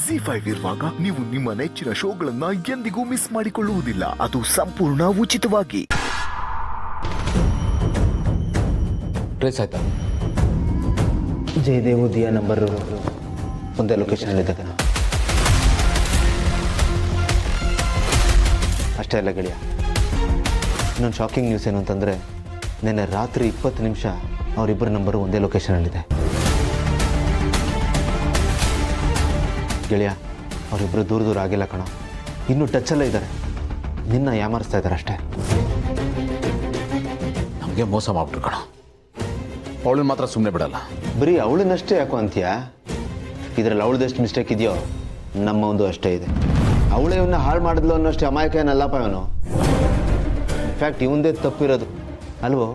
ಜಿ5 ಇರುವಾಗ ನೀವು ನಿಮ್ಮ ನೆಚ್ಚಿನ ಶೋಗಳನ್ನ ಎಂದಿಗೂ ಮಿಸ್ ಮಾಡಿಕೊಳ್ಳುವುದಿಲ್ಲ. ಅದು ಸಂಪೂರ್ಣ ಉಚಿತವಾಗಿ. ಟ್ರೇಸ್ ಆಯ್ತಾ? ಜಯದೇವು ದಿಯಾ ನಂಬರ್ ಒಂದೇ ಲೊಕೇಶನ್ ಇದೆ ಕಣ. ಅಷ್ಟೇ ಅಲ್ಲ ಗೆಳೆಯ, ಇನ್ನೊಂದು ಶಾಕಿಂಗ್ ನ್ಯೂಸ್ ಏನು ಅಂತಂದರೆ, ನಿನ್ನೆ ರಾತ್ರಿ 20 ನಿಮಿಷ ಅವರಿಬ್ಬರ ನಂಬರು ಒಂದೇ ಲೊಕೇಶನಲ್ಲಿದೆ ಗೆಳೆಯ. ಅವರಿಬ್ಬರು ದೂರ ದೂರ ಆಗಿಲ್ಲ ಕಣ, ಇನ್ನೂ ಟಚ್ಚಲ್ಲೇ ಇದ್ದಾರೆ. ನಿನ್ನ ಯಾಮಾರಿಸ್ತಾ ಇದ್ದಾರೆ ಅಷ್ಟೇ. ನಮಗೆ ಮೋಸ ಮಾಡ್ಬಿಟ್ರು ಕಣ. ಅವಳನ್ನ ಮಾತ್ರ ಸುಮ್ಮನೆ ಬಿಡಲ್ಲ. ಬರೀ ಅವಳನ್ನಷ್ಟೇ ಯಾಕೋ ಅಂತೀಯಾ? ಇದರಲ್ಲಿ ಅವಳದಷ್ಟು ಮಿಸ್ಟೇಕ್ ಇದೆಯೋ ನಮ್ಮ ಒಂದು ಅಷ್ಟೇ ಇದೆ. ಅವಳೇ ಇವನ್ನ ಹಾಳು ಮಾಡಿದ್ಲು ಅನ್ನೋಷ್ಟು ಅಮಾಯಕ ಏನಲ್ಲಪ್ಪ ಇವನು. ಇನ್ಫ್ಯಾಕ್ಟ್ ಇವಂದೇ ತಪ್ಪಿರೋದು ಅಲ್ವೋ?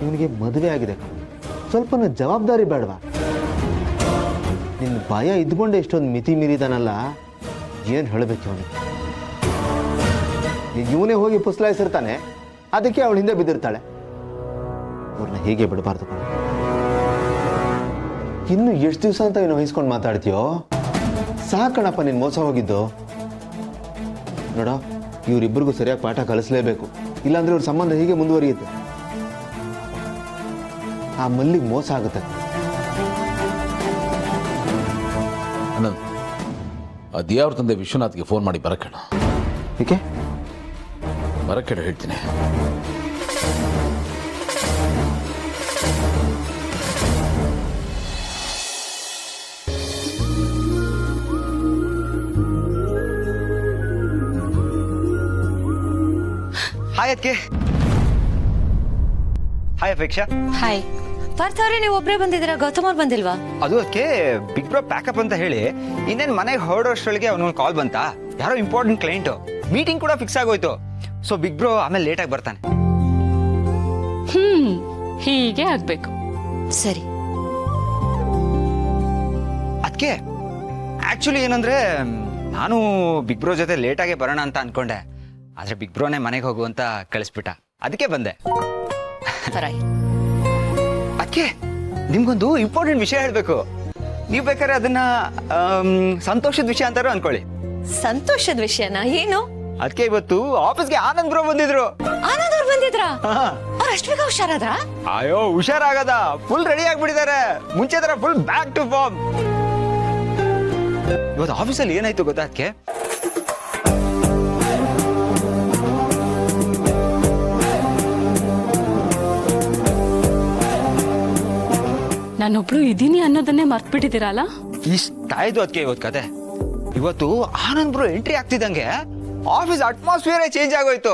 ಇವನಿಗೆ ಮದುವೆ ಆಗಿದೆ, ಸ್ವಲ್ಪ ಜವಾಬ್ದಾರಿ ಬೇಡವಾ? ನಿನ್ನ ಭಯ ಇದ್ಕೊಂಡೆ ಇಷ್ಟೊಂದು ಮಿತಿ ಮೀರಿದಾನಲ್ಲ, ಏನು ಹೇಳಬೇಕು ಅವನಿಗೆ? ಇವನೇ ಹೋಗಿ ಪುಸ್ಲಾಯಿಸಿರ್ತಾನೆ, ಅದಕ್ಕೆ ಅವಳ ಹಿಂದೆ ಬಿದ್ದಿರ್ತಾಳೆ. ಅವ್ರನ್ನ ಹೀಗೆ ಬಿಡಬಾರ್ದು ಕಣ. ಇನ್ನು ಎಷ್ಟು ದಿವಸ ಅಂತ ನೀನು ವಹಿಸ್ಕೊಂಡು ಮಾತಾಡ್ತೀಯೋ? ಸಾಕಣಪ್ಪ ನೀನು ಮೋಸ ಹೋಗಿದ್ದು. ನೋಡೋ, ಇವರಿಬ್ಬರಿಗೂ ಸರಿಯಾಗಿ ಪಾಠ ಕಲಿಸ್ಲೇಬೇಕು, ಇಲ್ಲಾಂದ್ರೆ ಇವ್ರ ಸಂಬಂಧ ಹೀಗೆ ಮುಂದುವರಿಯುತ್ತೆ. ಆ ಮಲ್ಲಿಗೆ ಮೋಸ ಆಗುತ್ತೆ. ಅನಂತ್, ಆ ದಿಯಾ ಅವ್ರ ತಂದೆ ವಿಶ್ವನಾಥ್ಗೆ ಫೋನ್ ಮಾಡಿ ಬರಕ್ಕೇಳು. ಏಕೆ? ಬರಕ್ಕೇಳು ಹೇಳ್ತೀನಿ. ಹಾಯ್ ಅದಕ್ಕೆ. ಹಾಯ್ ಅಪೇಕ್ಷಾ. ಹಾಯ್ ಪಾರ್ಥ ಅವರೇ, ನೀವು ಒಬ್ಬರೇ ಬಂದಿದ್ದೀರಾ? ಗೌತಮ್ ಅವ್ರು ಬಂದಿಲ್ವಾ? ಅದು ಅದಕ್ಕೆ ಬಿಗ್ ಬ್ರೋ ಪ್ಯಾಕಪ್ ಅಂತ ಹೇಳಿ ಇನ್ನೇನು ಮನೆಗೆ ಹೊರಡೋಷ್ಟರೊಳಗೆ ಅವನೊಂದು ಕಾಲ್ ಬಂತಾ, ಯಾರೋ ಇಂಪಾರ್ಟೆಂಟ್ ಕ್ಲೈಂಟು, ಮೀಟಿಂಗ್ ಕೂಡ ಫಿಕ್ಸ್ ಆಗೋಯ್ತು. ಸೊ ಬಿಗ್ ಬ್ರೋ ಆಮೇಲೆ ಲೇಟಾಗಿ ಬರ್ತಾನೆ. ಹೀಗೆ ಆಗ್ಬೇಕು. ಸರಿ. ಅದಕ್ಕೆ ಆಕ್ಚುಲಿ ಏನಂದ್ರೆ, ನಾನು ಬಿಗ್ ಬ್ರೋ ಜೊತೆ ಲೇಟಾಗೆ ಬರೋಣ ಅಂತ ಅನ್ಕೊಂಡೆ, ಆದ್ರೆ ಬಿಗ್ ಬ್ರೋನೇ ಮನೆಗೆ ಹೋಗು ಅಂತ ಕಳಿಸ್ಬಿಟ್ಟ, ಅದಕ್ಕೆ ಬಂದೆ. ಅದಕ್ಕೆ ನಿಮ್ಗೊಂದು ಇಂಪಾರ್ಟೆಂಟ್ ವಿಷಯ ಹೇಳ್ಬೇಕು. ನೀವು ಬೇಕಾದ್ರೆ ಅದನ್ನ ಸಂತೋಷದ ವಿಷಯ ಅಂತಾರು ಅನ್ಕೊಳ್ಳಿ. ಸಂತೋಷದ ವಿಷಯನಾ? ಏನು? ಅದಕ್ಕೆ ಇವತ್ತು ಆಫೀಸ್ಗೆ ಆನಂದ್ ಬ್ರೋ ಬಂದಿದ್ರು. ಆನಂದ್ ಅವ್ರು ಬಂದಿದ್ರಾ? ಅವ್ರು ಅಷ್ಟು ಬೇಗ ಹುಷಾರಾದ್ರ? ಅಯ್ಯೋ ಹುಷಾರಾಗದ, ಫುಲ್ ರೆಡಿ ಆಗ್ಬಿಟ್ಟಿದ್ದಾರೆ, ಮುಂಚೆ ತರ ಫುಲ್ ಬ್ಯಾಕ್ ಟು ಫಾರ್ಮ್. ಇವತ್ತು ಆಫೀಸಲ್ಲಿ ಏನಾಯ್ತು ಗೊತ್ತಾ ಅದಕ್ಕೆ? ನಾನೊಬ್ಳು ಇದೀನಿ ಅನ್ನೋದನ್ನೇ ಮರ್ತ್ಬಿಟ್ಟಿದ್ದೀರಲ್ಲ. ಇಷ್ಟಾಯ್ತು ಅದಕ್ಕೆ ಇವತ್ತು ಕತೆ. ಇವತ್ತು ಆನಂದ್ ಬ್ರೋ ಎಂಟ್ರಿ ಆಗ್ತಿದ್ದಂಗೆ ಆಫೀಸ್ ಅಟ್ಮಾಸ್ಫಿಯರೇ ಚೇಂಜ್ ಆಗೋಯ್ತು.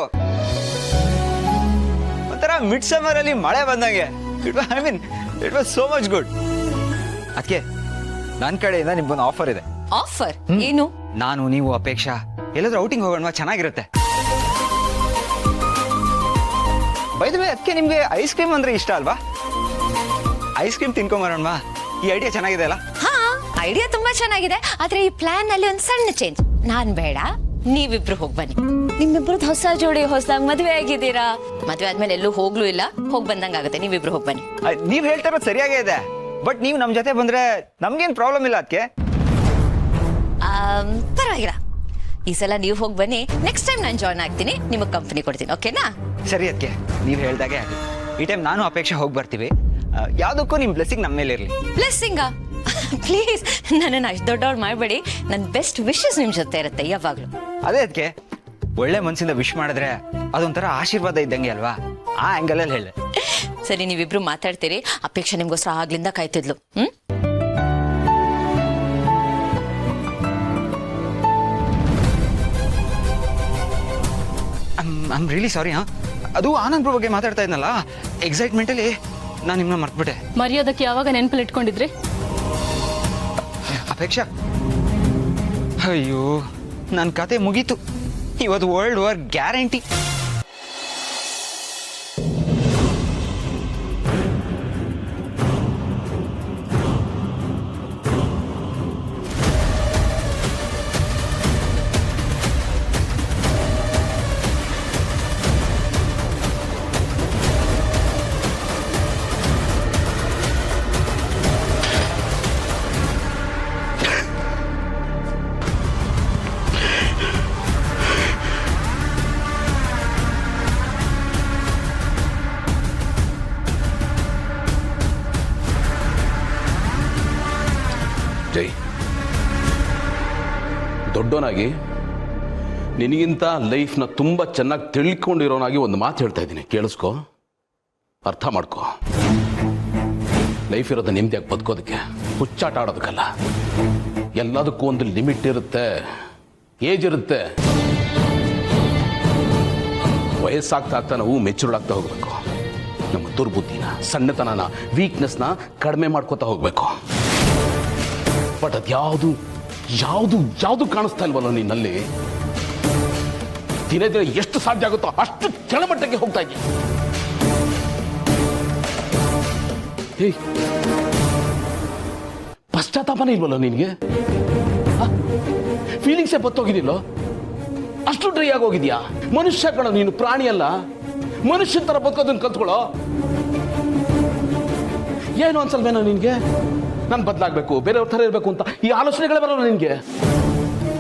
ಒಂಥರ ಮಿಡ್ ಸಮ್ಮರ್ ಅಲ್ಲಿ ಮಳೆ ಬಂದಂಗೆ. It was so much good. ಅದಕ್ಕೆ ನನ್ನ ಕಡೆಯಿಂದ ನಿಮ್ಗೊಂದು ಆಫರ್ ಇದೆ. ಆಫರ್ ಏನು? ನಾನು, ನೀವು, ಅಪೇಕ್ಷಾ ಎಲ್ಲಾದ್ರೂ ಔಟಿಂಗ್ ಹೋಗೋಣ, ಚೆನ್ನಾಗಿರುತ್ತೆ. ಬೈ ದ ವೇ, ಅದಕ್ಕೆ ನಿಮ್ಗೆ ಐಸ್ ಕ್ರೀಮ್ ಅಂದ್ರೆ ಇಷ್ಟ ಅಲ್ವಾ? ಐಸ್ ಕ್ರೀಮ್ ತಿನ್ಕೊಂಬರೋಣ. ಈ ಐಡಿಯಾ ಚೆನ್ನಾಗಿದೆ ಅಲ್ಲ? ಹಾ, ಐಡಿಯಾ ತುಂಬಾ ಚೆನ್ನಾಗಿದೆ. ಆದ್ರೆ ಈ ಪ್ಲಾನ್ ಅಲ್ಲಿ ಒಂದು ಸಣ್ಣ ಚೇಂಜ್. ನಾನ್ ಬೇಡ, ನೀವಿಬ್ರು ಹೋಗ್ ಬನ್ನಿ. ನಿಮ್ಮಿಬ್ರದ್ದು ಹೊಸ ಜೋಡಿ, ಹೊಸದಾಗಿ ಮದ್ವೆ ಆಗಿದ್ದೀರಾ. ಮದ್ವೆ ಆದ್ಮೇಲೆ ಎಲ್ಲೂ ಹೋಗ್ಲೂ ಇಲ್ಲ, ಹೋಗ್ ಬಂದಂಗ ಆಗುತ್ತೆ. ನೀವಿಬ್ರು ಹೋಗ್ ಬನ್ನಿ. ನೀವ್ ಹೇಳ್ತಾ ಇರೋದು ಸರಿಯಾಗೇ ಇದೆ, ಬಟ್ ನೀವು ನಮ್ ಜೊತೆ ಬಂದ್ರೆ ನಮ್ಗೇನ್ ಪ್ರಾಬ್ಲಮ್ ಇಲ್ಲ. ಅದಕ್ಕೆ ಪರವಾಗಿಲ್ಲ, ಈ ಸಲ ನೀವು ಹೋಗಿ ಬನ್ನಿ. ನೆಕ್ಸ್ಟ್ ಟೈಮ್ ನಾನು ಜಾಯ್ನ್ ಆಗ್ತೀನಿ, ನಿಮಗೆ ಕಂಪನಿ ಕೊಡ್ತೀನಿ. ಓಕೆನಾ? ಸರಿ ಅದಕ್ಕೆ ನೀವು ಹೇಳ್ದಾಗೆ ಆಗಿ. ಈ ಟೈಮ್ ನಾನು ಅಪೇಕ್ಷೆ ಹೋಗಿ ಬರ್ತೀವಿ. ಯಾವ್ದಕ್ಕೂ ನಿಮ್ ಬ್ಲೆಸ್ಸಿಂಗ್ ನಮ್ಮ ಮೇಲೆ ಇರಲಿ. ಬ್ಲೆಸ್ಸಿಂಗಾ? ಪ್ಲೀಸ್ ನನ್ನನ್ನು ಅಷ್ಟು ದೊಡ್ಡವಳು ಮಾಡಬೇಡಿ. ನನ್ನ ಬೆಸ್ಟ್ ವಿಶಸ್ ನಿಮ್ಮ ಜೊತೆ ಇರುತ್ತೆ ಯಾವಾಗಲೂ. ಅದೇ ಅದಕ್ಕೆ ಒಳ್ಳೆ ಮನಸ್ಸಿಂದ ವಿಶ್ ಮಾಡಿದ್ರೆ ಅದೊಂಥರ ಆಶೀರ್ವಾದ ಇದ್ದಂಗೆ ಅಲ್ವಾ? ಆ ಆಂಗಲ್ ಅಲ್ಲಿ ಹೇಳಿ. ಸರಿ, ನೀವಿಬ್ರು ಮಾತಾಡ್ತೀರಿ. ಅಪೇಕ್ಷೆ ನಿಮ್ಗೋಸ್ಕರ ಆಗ್ಲಿಂದ ಕಾಯ್ತಿದ್ಲು. I'm really sorry. ಅದು ಆನಂದ್ ಬ್ರೋ ಬಗ್ಗೆ ಮಾತಾಡ್ತಾ ಇದ್ನಲ್ಲ, ಎಕ್ಸೈಟ್ಮೆಂಟ್ ಅಲ್ಲಿ ನಾನು ನಿಮ್ಮನ್ನ ಮರ್ತ್ಬಿಟ್ಟೆ. ಮರೆಯೋದಕ್ಕೆ ಯಾವಾಗ ನೆನಪಲ್ಲಿ ಇಟ್ಕೊಂಡಿದ್ರಿ? ಅಪೇಕ್ಷಾ, ಅಯ್ಯೋ ನನ್ನ ಕತೆ ಮುಗೀತು. ಇವತ್ತು ವರ್ಲ್ಡ್ ವಾರ್ ಗ್ಯಾರಂಟಿ. ದೊಡ್ಡವನಾಗಿ ನಿನಗಿಂತ ಲೈಫ್ನ ತುಂಬ ಚೆನ್ನಾಗಿ ತಿಳ್ಕೊಂಡಿರೋನಾಗಿ ಒಂದು ಮಾತು ಹೇಳ್ತಾ ಇದ್ದೀನಿ, ಕೇಳಿಸ್ಕೊ, ಅರ್ಥ ಮಾಡ್ಕೊ. ಲೈಫ್ ಇರೋದು ನೆಮ್ಮದಿಯಾಗಿ ಬದುಕೋದಕ್ಕೆ, ಹುಚ್ಚಾಟ ಆಡೋದಕ್ಕಲ್ಲ. ಎಲ್ಲದಕ್ಕೂ ಒಂದು ಲಿಮಿಟ್ ಇರುತ್ತೆ, ಏಜ್ ಇರುತ್ತೆ. ವಯಸ್ಸಾಗ್ತಾ ಆಗ್ತಾ ನಾವು ಮೆಚೂರ್ಡ್ ಆಗ್ತಾ ಹೋಗ್ಬೇಕು. ನಮ್ಮ ದುರ್ಬುದ್ಧಿನ, ಸಣ್ಣತನನ, ವೀಕ್ನೆಸ್ನ ಕಡಿಮೆ ಮಾಡ್ಕೋತಾ ಹೋಗ್ಬೇಕು. ಬಟ್ ಅದ್ಯಾವುದು ಯಾವುದು ಯಾವುದು ಕಾಣಿಸ್ತಾ ಇಲ್ವಲ್ಲ ನಿನ್ನಲ್ಲಿ. ದಿನೇ ದಿನ ಎಷ್ಟು ಸಾಧ್ಯ ಆಗುತ್ತೋ ಅಷ್ಟು ಕೆಳಮಟ್ಟಕ್ಕೆ ಹೋಗ್ತಾ ಇದೆಯಾ. ಪಶ್ಚಾತ್ತಾಪನೇ ಇಲ್ವಲ್ಲ ನಿನಗೆ? ಫೀಲಿಂಗ್ಸೇ ಬತ್ತೋಗಿದಿಲ್ಲೋ? ಅಷ್ಟು ಡ್ರೈ ಆಗೋಗಿದ್ಯಾ? ಮನುಷ್ಯ ಕಣ ನೀನು, ಪ್ರಾಣಿ ಅಲ್ಲ. ಮನುಷ್ಯನ ತರ ಬದುಕೋದನ್ನ ಕಲ್ತ್ಕೊಳ್ಳೋ. ಏನು ಅನ್ಸಲ್ವೇನೋ ನಿನ್ಗೆ? ನಾನು ಬದಲಾಗಬೇಕು, ಬೇರೆಯವ್ರ ಥರ ಇರಬೇಕು ಅಂತ ಈ ಆಲೋಚನೆಗಳೇ ಬರೋಲ್ಲ ನಿನಗೆ?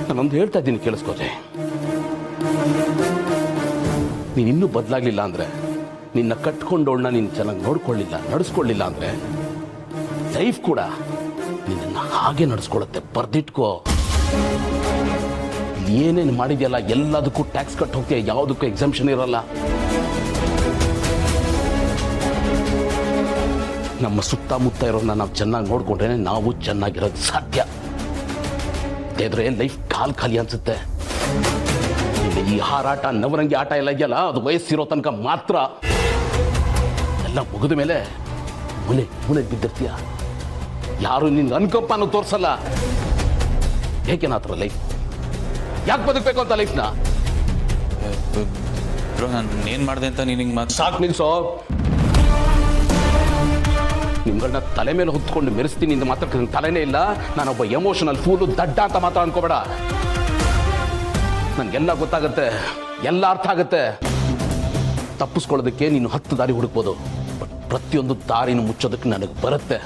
ನಾನೊಂದು ಹೇಳ್ತಾ ಇದ್ದೀನಿ, ಕೇಳಿಸ್ಕೋದೆ. ನೀನು ಇನ್ನೂ ಬದಲಾಗಲಿಲ್ಲ ಅಂದರೆ, ನಿನ್ನ ಕಟ್ಕೊಂಡೋಳನ್ನ ನೀನು ಚೆನ್ನಾಗಿ ನೋಡ್ಕೊಳ್ಳಿಲ್ಲ, ನಡೆಸ್ಕೊಳ್ಳಿಲ್ಲ ಅಂದರೆ ಲೈಫ್ ಕೂಡ ನಿನ್ನನ್ನು ಹಾಗೆ ನಡೆಸ್ಕೊಳ್ಳುತ್ತೆ. ಬರ್ದಿಟ್ಕೋ. ಏನೇನು ಮಾಡಿದೆಯಲ್ಲ ಎಲ್ಲದಕ್ಕೂ ಟ್ಯಾಕ್ಸ್ ಕಟ್ ಹೋಗ್ತೀಯ, ಯಾವುದಕ್ಕೂ ಎಕ್ಸಂಪ್ಷನ್ ಇರಲ್ಲ. ನಮ್ಮ ಸುತ್ತಮುತ್ತ ಇರೋನ್ನ ನಾವು ಚೆನ್ನಾಗಿ ನೋಡ್ಕೊಂಡ್ರೆ ನಾವು ಚೆನ್ನಾಗಿರೋದು ಸಾಧ್ಯ. ಇದ್ರೆ ಲೈಫ್ ಖಾಲಿ ಅನ್ಸುತ್ತೆ. ಈ ಹಾರಾಟ, ನವರಂಗಿ ಆಟ ಎಲ್ಲ ಇದೆಯಲ್ಲ, ಅದು ವಯಸ್ಸಿರೋ ತನಕ ಮಾತ್ರ. ಎಲ್ಲ ಮುಗಿದ ಮೇಲೆ ಮುಳೆ ಬಿದ್ದಿರ್ತೀಯ. ಯಾರು ನಿನ್ನ ಅನುಕಂಪನೂ ತೋರಿಸಲ್ಲ. ಏಕೆನ ಆ ಥರ ಲೈಫ್? ಯಾಕೆ ಬದುಕಬೇಕು ಅಂತ ಲೈಫ್ನ? ಬ್ರೋ, ನಾನು ಏನು ಮಾಡಿದೆ ಅಂತ ನೀನು ಮಾತು ಸಾಕು ನಿಲ್ಸೋ. ನಿಮ್ಗಳನ್ನ ತಲೆ ಮೇಲೆ ಹೊತ್ಕೊಂಡು ಮೆರೆಸ್ತೀನಿ ಅಂತ ಮಾತ್ರ ತಲೆನೇ ಇಲ್ಲ. ನಾನೊಬ್ಬ ಎಮೋಷನಲ್ ಫೂಲು, ದಡ್ಡ ಅಂತ ಮಾತ್ರ ಅನ್ಕೋಬೇಡ. ನನಗೆಲ್ಲ ಗೊತ್ತಾಗತ್ತೆ, ಎಲ್ಲ ಅರ್ಥ ಆಗತ್ತೆ. ತಪ್ಪಿಸ್ಕೊಳ್ಳೋದಕ್ಕೆ ನೀನು 10 ದಾರಿ ಹುಡುಕ್ಬೋದು, ಬಟ್ ಪ್ರತಿಯೊಂದು ದಾರಿನ ಮುಚ್ಚೋದಕ್ಕೆ ನನಗೆ ಬರುತ್ತೆ.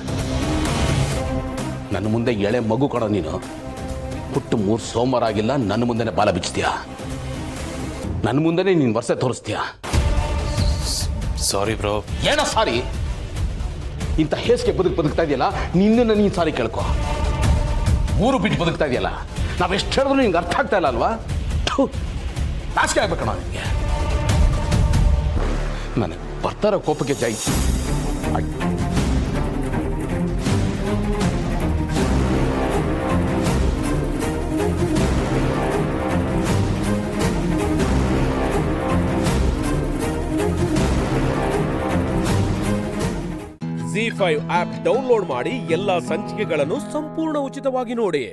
ನನ್ನ ಮುಂದೆ ಎಳೆ ಮಗು ಕಣ ನೀನು. ಹುಟ್ಟು 3 ಸೋಮವಾರ ಆಗಿಲ್ಲ, ನನ್ನ ಮುಂದೆನೆ ಬಾಲ ಬಿಚ್ತೀಯ. ನನ್ನ ಮುಂದೆನೆ ನೀನು ವರ್ಷ ತೋರಿಸ್ತೀಯ. ಸಾರಿ ಬ್ರೋ. ಏನೋ ಸಾರಿ? ಇಂಥ ಹೇಸಿಗೆ ಬದುಕ್ತಾ ಇದೆಯಲ್ಲ, ನಿನ್ನನ್ನು ನೀನು ಸಾರಿ ಕೇಳ್ಕೊ. ಊರು ಬಿಟ್ಟು ಬದುಕ್ತಾ ಇದೆಯಲ್ಲ, ನಾವೆಷ್ಟು ಹೇಳಿದ್ರು ನಿನ್ಗೆ ಅರ್ಥ ಆಗ್ತಾ ಇಲ್ಲ ಅಲ್ವಾ? ನಾಚಿಕೆ ಆಗ್ಬೇಕಣ್ಣ ನಿನಗೆ. ನನಗೆ ಬರ್ತಾರ ಕೋಪಕ್ಕೆ ಜೈ. ZEE5 ಆಪ್ ಡೌನ್ಲೋಡ್ ಮಾಡಿ ಎಲ್ಲಾ ಸಂಚಿಕೆಗಳನ್ನು ಸಂಪೂರ್ಣ ಉಚಿತವಾಗಿ ನೋಡಿ.